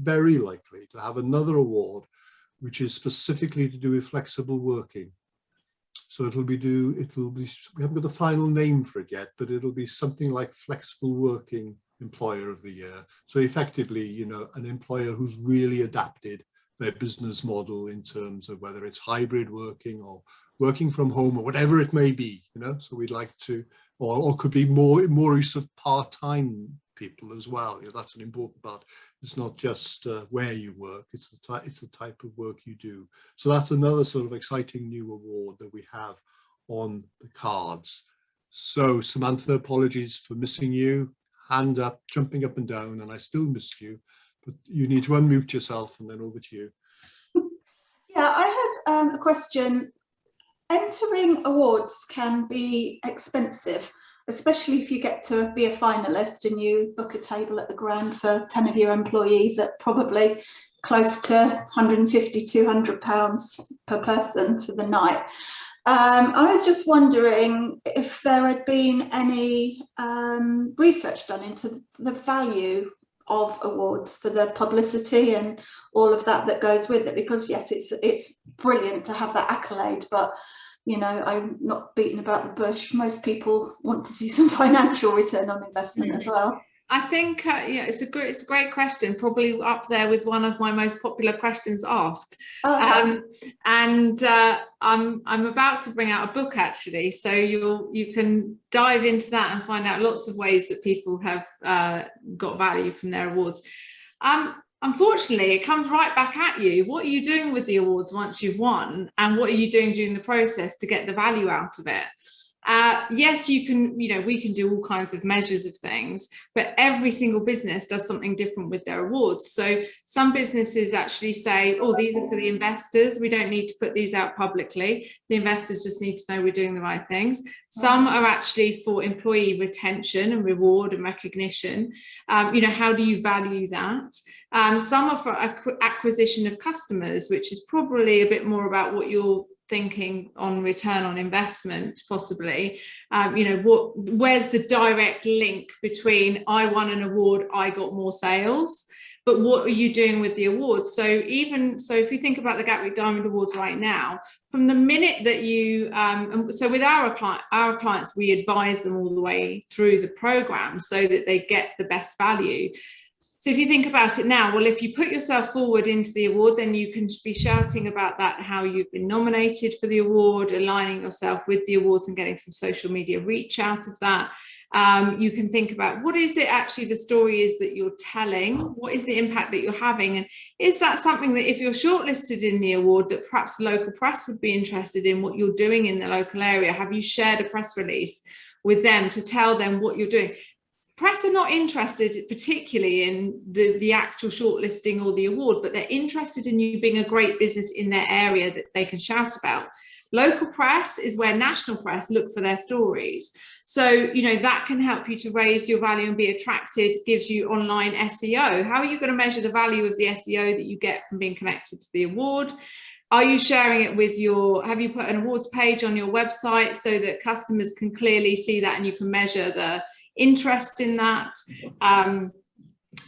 very likely to have another award, which is specifically to do with flexible working. So we haven't got the final name for it yet, but it'll be something like Flexible Working Employer of the Year. So effectively, you know, an employer who's really adapted their business model in terms of whether it's hybrid working or working from home or whatever it may be, you know. So we'd like to, or could be more use of part-time people as well. You know, that's an important part. It's not just where you work, it's the type of work you do. So that's another sort of exciting new award that we have on the cards. So Samantha, apologies for missing you. Hand up, jumping up and down, and I still missed you, but you need to unmute yourself, and then over to you. Yeah, I had a question. Entering awards can be expensive, especially if you get to be a finalist and you book a table at the Grand for 10 of your employees at probably close to £150, £200 per person for the night. I was just wondering if there had been any research done into the value of awards for the publicity and all of that goes with it, because yes, it's brilliant to have that accolade, but you know, I'm not beating about the bush. Most people want to see some financial return on investment as well. I think yeah, it's a great question, probably up there with one of my most popular questions asked. I'm about to bring out a book actually, so you can dive into that and find out lots of ways that people have got value from their awards. Unfortunately, it comes right back at you. What are you doing with the awards once you've won, and what are you doing during the process to get the value out of it? Yes, you can, you know, we can do all kinds of measures of things, but every single business does something different with their awards. So some businesses actually say, oh, these are for the investors. We don't need to put these out publicly. The investors just need to know we're doing the right things. Some are actually for employee retention and reward and recognition. You know, how do you value that? Some are for acquisition of customers, which is probably a bit more about what you're thinking on return on investment, possibly. You know, where's the direct link between I won an award, I got more sales, but what are you doing with the awards? So if you think about the Gatwick Diamond Awards right now, from the minute that you so with our clients, we advise them all the way through the program so that they get the best value. So if you think about it now, well, if you put yourself forward into the award, then you can be shouting about that, how you've been nominated for the award, aligning yourself with the awards and getting some social media reach out of that. You can think about what is it actually the story is that you're telling, what is the impact that you're having, and is that something that if you're shortlisted in the award that perhaps local press would be interested in what you're doing in the local area? Have you shared a press release with them to tell them what you're doing? Press are not interested particularly in the actual shortlisting or the award, but they're interested in you being a great business in their area that they can shout about. Local press is where national press look for their stories. So, you know, that can help you to raise your value and be attracted, gives you online SEO. How are you going to measure the value of the SEO that you get from being connected to the award? Are you sharing it with have you put an awards page on your website so that customers can clearly see that and you can measure the interest in that?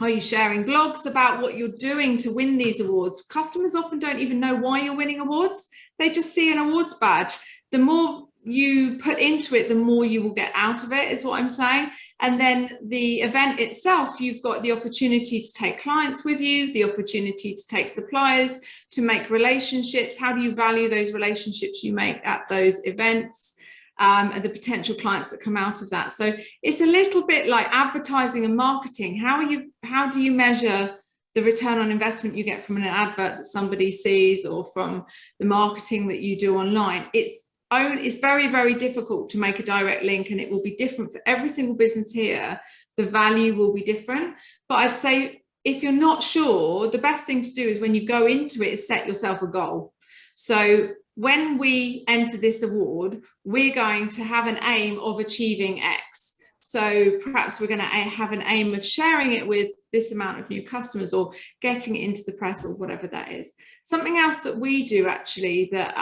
Are you sharing blogs about what you're doing to win these awards? Customers often don't even know why you're winning awards. They just see an awards badge. The more you put into it, the more you will get out of it, is what I'm saying. And then the event itself, you've got the opportunity to take clients with you, the opportunity to take suppliers, to make relationships. How do you value those relationships you make at those events? And the potential clients that come out of that. So it's a little bit like advertising and marketing. How do you measure the return on investment you get from an advert that somebody sees or from the marketing that you do online? It's very, very difficult to make a direct link, and it will be different for every single business here. The value will be different. But I'd say if you're not sure, the best thing to do is when you go into it is set yourself a goal. So when we enter this award, we're going to have an aim of achieving X. So perhaps we're going to have an aim of sharing it with this amount of new customers or getting it into the press or whatever that is. Something else that we do actually that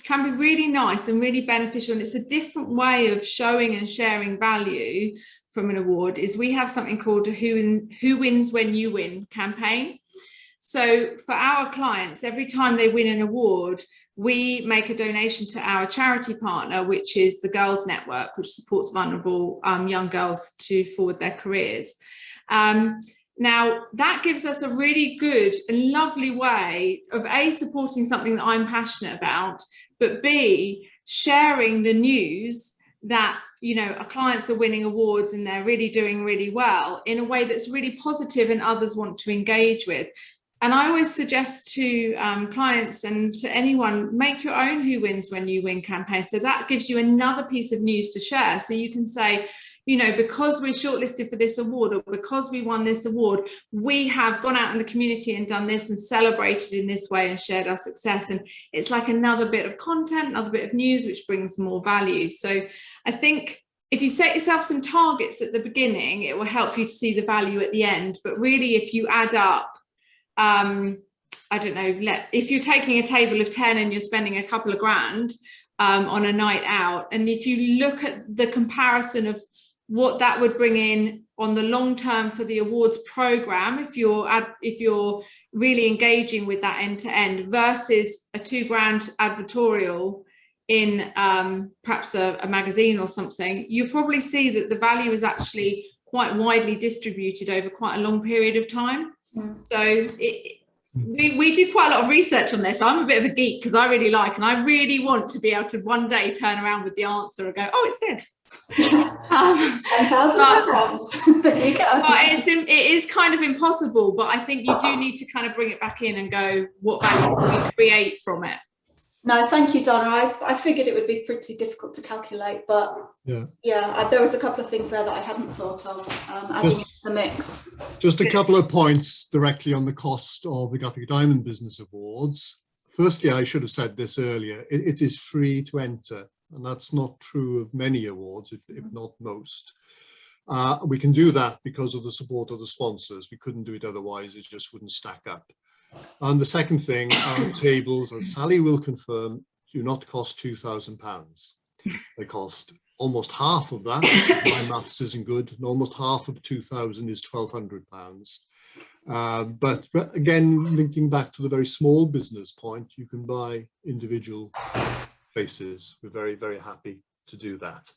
can be really nice and really beneficial, and it's a different way of showing and sharing value from an award, is we have something called a Who Wins When You Win campaign. So for our clients, every time they win an award, we make a donation to our charity partner, which is the Girls Network, which supports vulnerable young girls to forward their careers. Now, that gives us a really good and lovely way of A, supporting something that I'm passionate about, but B, sharing the news that, you know, our clients are winning awards and they're really doing really well in a way that's really positive and others want to engage with. And I always suggest to clients and to anyone, make your own Who Wins When You Win campaign. So that gives you another piece of news to share. So you can say, you know, because we're shortlisted for this award or because we won this award, we have gone out in the community and done this and celebrated in this way and shared our success. And it's like another bit of content, another bit of news, which brings more value. So I think if you set yourself some targets at the beginning, it will help you to see the value at the end. But really, if you add up, I don't know, if you're taking a table of 10 and you're spending a couple of grand on a night out, and if you look at the comparison of what that would bring in on the long term for the awards program, if you're really engaging with that end to end versus a £2,000 advertorial in perhaps a magazine or something, you probably see that the value is actually quite widely distributed over quite a long period of time. So we do quite a lot of research on this. I'm a bit of a geek because I really like, and I really want to be able to one day turn around with the answer and go, oh, it's this. 10,000 pounds. There you go. But it is kind of impossible, but I think you do need to kind of bring it back in and go, what value can we create from it? No, thank you, Donna. I figured it would be pretty difficult to calculate, but yeah, there was a couple of things there that I hadn't thought of adding into the mix. Just a couple of points directly on the cost of the Gatwick Diamond Business Awards. Firstly, I should have said this earlier, it is free to enter, and that's not true of many awards, if not most. We can do that because of the support of the sponsors. We couldn't do it otherwise, it just wouldn't stack up. And the second thing, our tables, as Sally will confirm, do not cost £2,000. They cost almost half of that. My maths isn't good. And almost half of 2,000 is £1,200. But again, linking back to the very small business point, you can buy individual places. We're very, very happy to do that.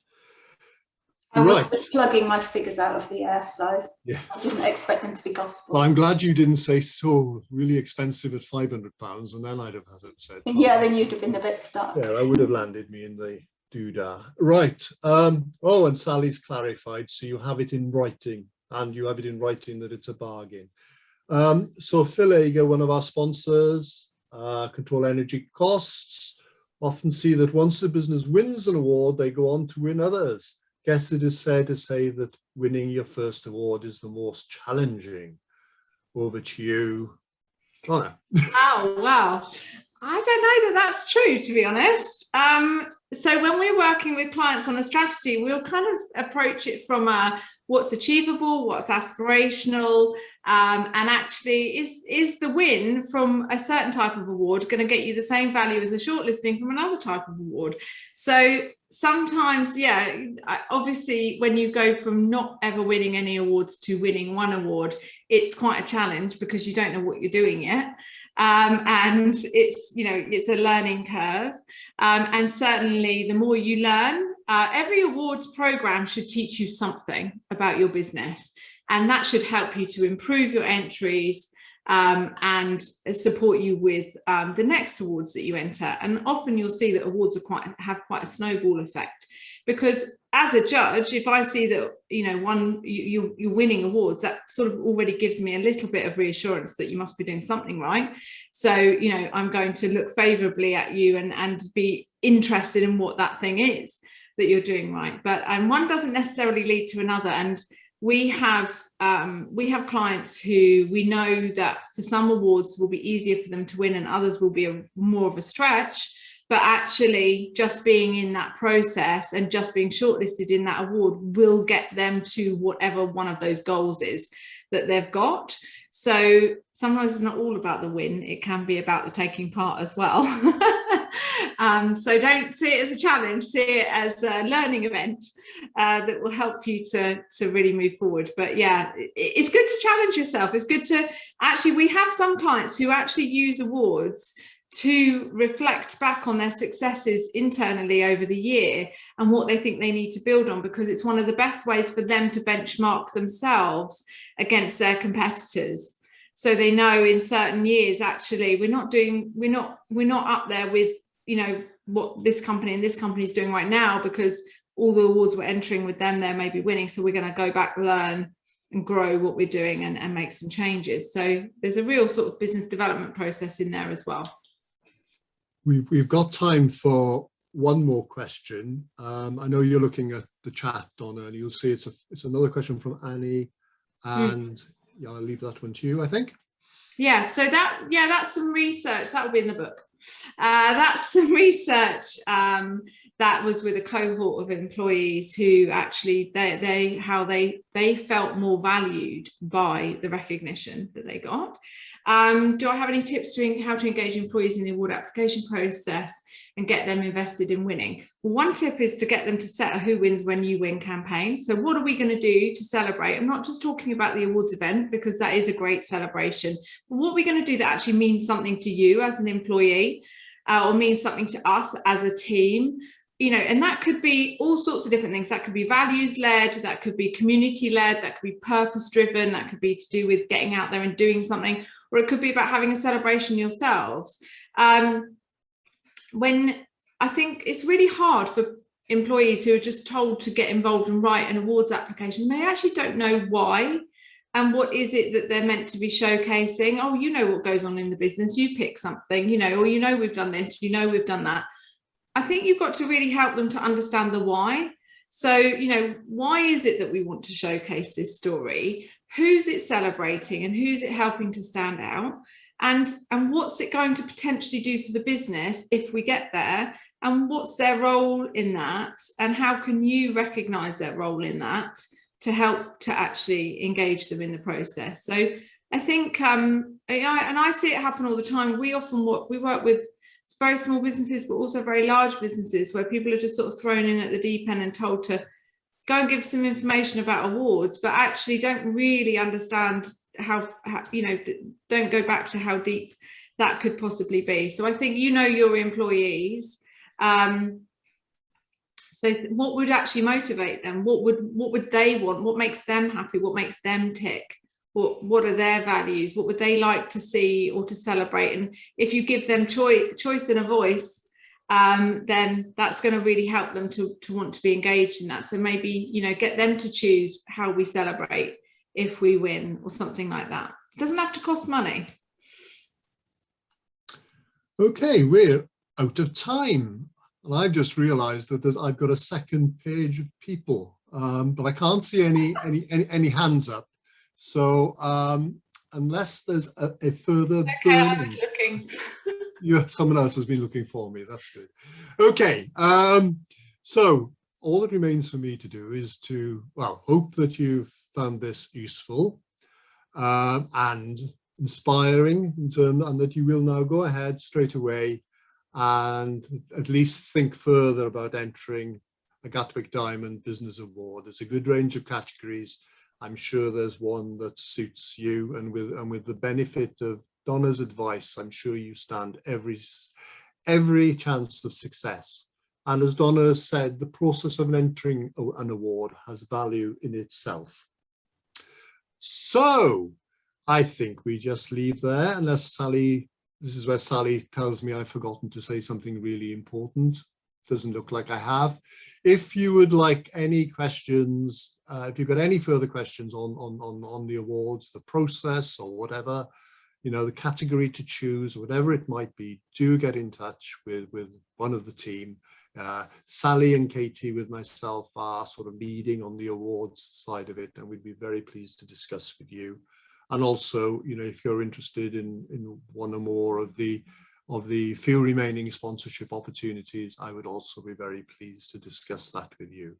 I was Right. just plugging my figures out of the air, so Yes. I didn't expect them to be gospel. Well, I'm glad you didn't say so really expensive at £500, and then I'd have had it said. Yeah, then you'd have been a bit stuck. Yeah, that would have landed me in the doodah. Right. Oh, and Sally's clarified. So you have it in writing, and you have it in writing that it's a bargain. So Phil Ager, one of our sponsors, Control Energy Costs, often see that once a business wins an award, they go on to win others. Guess it is fair to say that winning your first award is the most challenging. Over to you, Donna. Oh, wow. I don't know that that's true, to be honest. So when we're working with clients on a strategy, we'll kind of approach it from what's achievable, what's aspirational, and actually is the win from a certain type of award going to get you the same value as a shortlisting from another type of award. So sometimes, yeah, obviously when you go from not ever winning any awards to winning one award, it's quite a challenge because you don't know what you're doing yet. And it's, you know, it's a learning curve. And certainly the more you learn, every awards program should teach you something about your business, and that should help you to improve your entries and support you with the next awards that you enter. And often you'll see that awards are have quite a snowball effect, because as a judge, if I see that, you know, you're winning awards, that sort of already gives me a little bit of reassurance that you must be doing something right. So, you know, I'm going to look favorably at you and be interested in what that thing is that you're doing right. But one doesn't necessarily lead to another. And we have clients who we know that for some awards will be easier for them to win and others will be more of a stretch. But actually just being in that process and just being shortlisted in that award will get them to whatever one of those goals is that they've got. So sometimes it's not all about the win, it can be about the taking part as well. So don't see it as a challenge, see it as a learning event that will help you to really move forward. But yeah, it's good to challenge yourself. It's good to actually, we have some clients who actually use awards to reflect back on their successes internally over the year and what they think they need to build on, because it's one of the best ways for them to benchmark themselves against their competitors. So they know in certain years, actually, we're not up there with, you know, what this company and this company is doing right now, because all the awards we're entering with them, they're maybe winning. So we're going to go back, learn and grow what we're doing and make some changes. So there's a real sort of business development process in there as well. We've got time for one more question. I know you're looking at the chat, Donna, and you'll see it's another question from Annie, and yeah, I'll leave that one to you, I think. Yeah, so that's some research that will be in the book. That's some research that was with a cohort of employees who actually they felt more valued by the recognition that they got. Do I have any tips to how to engage employees in the award application process and get them invested in winning? Well, one tip is to get them to set a Who Wins When You Win campaign. So what are we going to do to celebrate? I'm not just talking about the awards event, because that is a great celebration, but what are we going to do that actually means something to you as an employee or means something to us as a team? You know, and that could be all sorts of different things. That could be values led, that could be community led, that could be purpose driven, that could be to do with getting out there and doing something, or it could be about having a celebration yourselves. When I think it's really hard for employees who are just told to get involved and write an awards application, they actually don't know why and what is it that they're meant to be showcasing. Oh, you know what goes on in the business, you pick something, you know, or you know we've done this, you know we've done that. I think you've got to really help them to understand the why. So, you know, why is it that we want to showcase this story? Who's it celebrating and who's it helping to stand out? And what's it going to potentially do for the business if we get there? And what's their role in that? And how can you recognise their role in that to help to actually engage them in the process? So I think, and I see it happen all the time. We work with very small businesses, but also very large businesses where people are just sort of thrown in at the deep end and told to go and give some information about awards, but actually don't really understand how you know, don't go back to how deep that could possibly be. So I think, you know, your employees. So So what would actually motivate them? What would they want? What makes them happy? What makes them tick? What are their values? What would they like to see or to celebrate? And if you give them choice and a voice, then that's going to really help them to want to be engaged in that. So maybe, you know, get them to choose how we celebrate if we win or something like that. It doesn't have to cost money. Okay, we're out of time. And I've just realized that I've got a second page of people, but I can't see any hands up. So unless there's a further Okay, burning, I was looking. Someone else has been looking for me. That's good. Okay, so all that remains for me to do is to, well, hope that you've found this useful and inspiring and that you will now go ahead straight away and at least think further about entering a Gatwick Diamond Business Award. There's a good range of categories. I'm sure there's one that suits you, and with the benefit of Donna's advice, I'm sure you stand every chance of success. And as Donna has said, the process of entering an award has value in itself. So I think we just leave there, unless Sally, this is where Sally tells me I've forgotten to say something really important. Doesn't look like I have. If you would like any questions, if you've got any further questions on the awards, the process or whatever, you know, the category to choose, whatever it might be, do get in touch with one of the team. Sally and Katie with myself are sort of leading on the awards side of it, and we'd be very pleased to discuss with you. And also, you know, if you're interested in one or more of the few remaining sponsorship opportunities, I would also be very pleased to discuss that with you.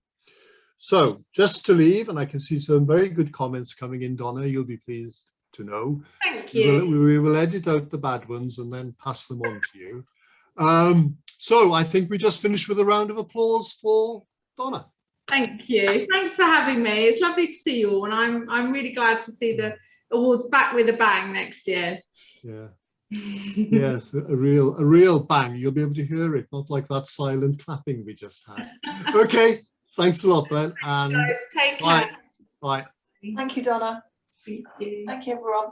So just to leave, and I can see some very good comments coming in, Donna, you'll be pleased to know. Thank you. We will edit out the bad ones and then pass them on to you. So I think we just finished with a round of applause for Donna. Thank you. Thanks for having me. It's lovely to see you all, and I'm really glad to see the awards back with a bang next year. Yeah. Yes, a real bang. You'll be able to hear it, not like that silent clapping we just had. Okay, thanks a lot then, and guys, take bye. care. Bye. Thank you, Donna. Thank you. Thank you, everyone.